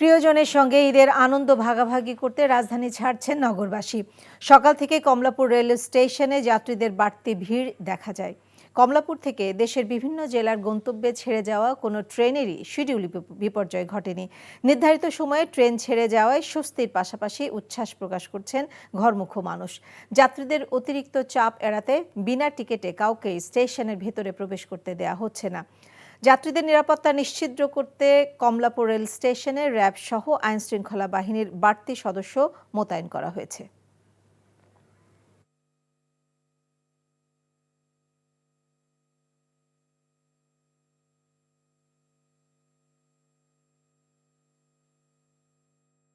প্রিয়জনের সঙ্গে ঈদের আনন্দ ভাগাভাগি করতে রাজধানী ছাড়ছেন নগরবাসী। সকাল থেকে কমলাপুর রেল স্টেশনে যাত্রীদের বাড়তি ভিড় দেখা যায়। কমলাপুর থেকে দেশের বিভিন্ন জেলার গন্তব্যে ছেড়ে যাওয়া কোনো ট্রেনেরই শিডিউল বিপর্যয় ঘটেনি। নির্ধারিত সময়ে ট্রেন ছেড়ে যাওয়ায় স্বস্তির পাশাপাশি উচ্ছ্বাস প্রকাশ করছেন ঘরমুখো মানুষ। যাত্রীদের অতিরিক্ত চাপ এড়াতে বিনা টিকিটে কাউকেই স্টেশনের ভেতরে প্রবেশ করতে দেয়া হচ্ছে না। যাত্রীদের নিরাপত্তা নিশ্চিত করতে কমলাপুর রেল স্টেশনে র্যাব সহ আইনশৃঙ্খলা বাহিনীর বাড়তি সদস্য মোতায়েন করা হয়েছে।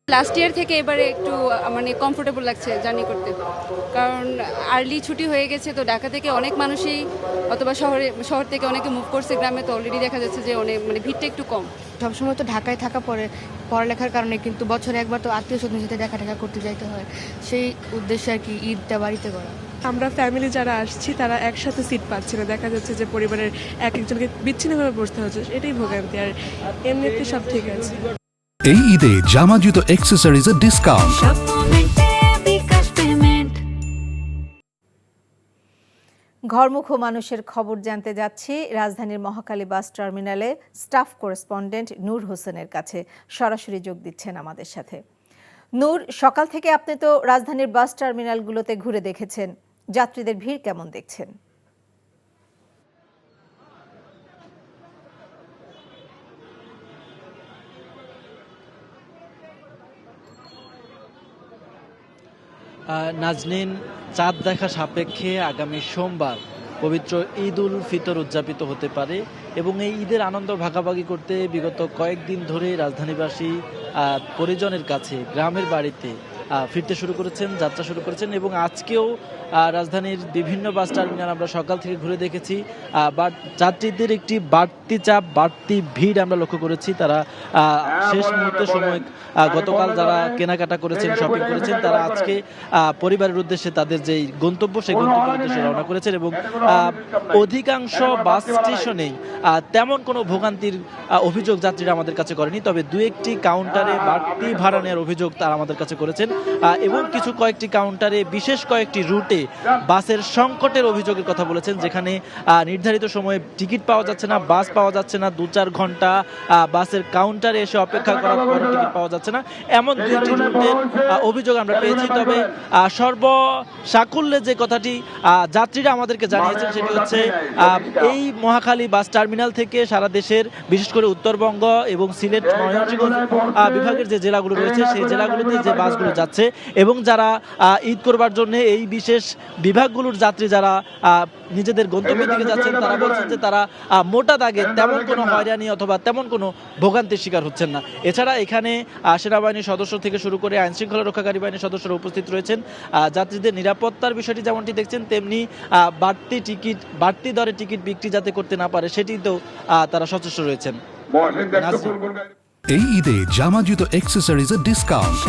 লাস্ট ইয়ার থেকে এবারে একটু মানে কমফোর্টেবল লাগছে জার্নি করতে, কারণ আর্লি ছুটি হয়ে গেছে। তো ঢাকা থেকে অনেক মানুষই অথবা শহর থেকে অনেকে মুভ করছে গ্রামে, তো অলরেডি দেখা যাচ্ছে যে অনেক মানে ভিড়টা একটু কম। সবসময় তো ঢাকায় থাকা পড়ালেখার কারণে কিন্তু বছরে একবার তো আত্মীয় স্বজনের সাথে দেখা করতে যাইতে হয়, সেই উদ্দেশ্যে আর কি ঈদটা বাড়িতে করা। আমরা ফ্যামিলি যারা আসছি তারা একসাথে সিট পাচ্ছি না, দেখা যাচ্ছে যে পরিবারের এক একজনকে বিচ্ছিন্নভাবে বসতে হচ্ছে, এটাই ভোগান্তি। আর এমনিতে সব ঠিক আছে। এই ঈদে জামা জুতো অ্যাক্সেসরিজের ডিসকাউন্ট। ঘরমুখো মানুষের খবর জানতে যাচ্ছি রাজধানীর মহাখালী বাস টার্মিনালে স্টাফ করেসপন্ডেন্ট নূর হোসেনের কাছে। সরাসরি যোগ দিচ্ছেন আমাদের সাথে। নূর, সকাল থেকে আপনি তো রাজধানীর বাস টার্মিনালগুলোতে ঘুরে দেখেছেন, যাত্রীদের ভিড় কেমন দেখছেন? নাজনীন, চাঁদ দেখা সাপেক্ষে আগামী সোমবার পবিত্র ঈদ উল ফিতর উদযাপিত হতে পারে এবং এই ঈদের আনন্দ ভাগাভাগি করতে বিগত কয়েকদিন ধরে রাজধানীবাসী পরিজনের কাছে গ্রামের বাড়িতে ফিরতে শুরু করেছেন, যাত্রা শুরু করেছেন। এবং আজকেও রাজধানীর বিভিন্ন বাস টার্মিনাল আমরা সকাল থেকে ঘুরে দেখেছি, যাত্রীদের একটি বাড়তি চাপ, বাড়তি ভিড় আমরা লক্ষ্য করেছি। তারা শেষ মুহূর্তের সময় গতকাল যারা কেনাকাটা করেছেন, শপিং করেছেন, তারা আজকে পরিবারের উদ্দেশ্যে তাদের যেই গন্তব্য সেই গন্তব্যের উদ্দেশ্যে রওনা করেছেন। এবং অধিকাংশ বাস স্টেশনেই তেমন কোনো ভোগান্তির অভিযোগ যাত্রীরা আমাদের কাছে করেনি, তবে দু একটি কাউন্টারে বাড়তি ভাড়া নেওয়ার অভিযোগ তারা আমাদের কাছে করেছেন এবং কয়েকটি কাউন্টারে বিশেষ কয়েকটি রুটে বাসের সংকটের অভিযোগের কথা বলেছেন, যেখানে নির্ধারিত সময়ে টিকিট পাওয়া যাচ্ছে না, বাস পাওয়া যাচ্ছে না, 2-4 ঘন্টা বাসের কাউন্টারে এসে অপেক্ষা করার পর টিকিট পাওয়া যাচ্ছে না, এমন দু একটি রুটের অভিযোগ আমরা পেয়েছি। তবে সর্বসাকুল্যে যে কথাটি যাত্রীরা আমাদেরকে জানিয়েছেন সেটি হচ্ছে এই মহাখালী বাস টার্মিনাল থেকে সারা দেশের বিশেষ করে উত্তরবঙ্গ এবং সিলেট, ময়মনসিংহ বিভাগের যে জেলাগুলো রয়েছে সেই জেলাগুলোতে যে বাসগুলো যাচ্ছে এবং যারা ঈদ করবার জন্য এই বিশেষ বিভাগগুলোর যাত্রী যারা নিজেদের গন্তব্যের দিকে যাচ্ছেন, তারা বলছেন যে তারা মোটা দাগে তেমন কোনো হয়রানি অথবা তেমন কোনো ভোগান্তির শিকার হচ্ছেন না। এছাড়া এখানে সেনাবাহিনীর সদস্য থেকে শুরু করে আইন শৃঙ্খলা রক্ষাকারী বাহিনীর সদস্যরা উপস্থিত রয়েছেন। যাত্রীদের নিরাপত্তার বিষয়টি যেমনটি দেখছেন, তেমনি বাড়তি দরে টিকিট বিক্রি যাতে করতে না পারে সেটিতেও তারা সচেষ্ট রয়েছেন। এই ঈদে জামা জুতো অ্যাক্সেসরিজের ডিসকাউন্ট।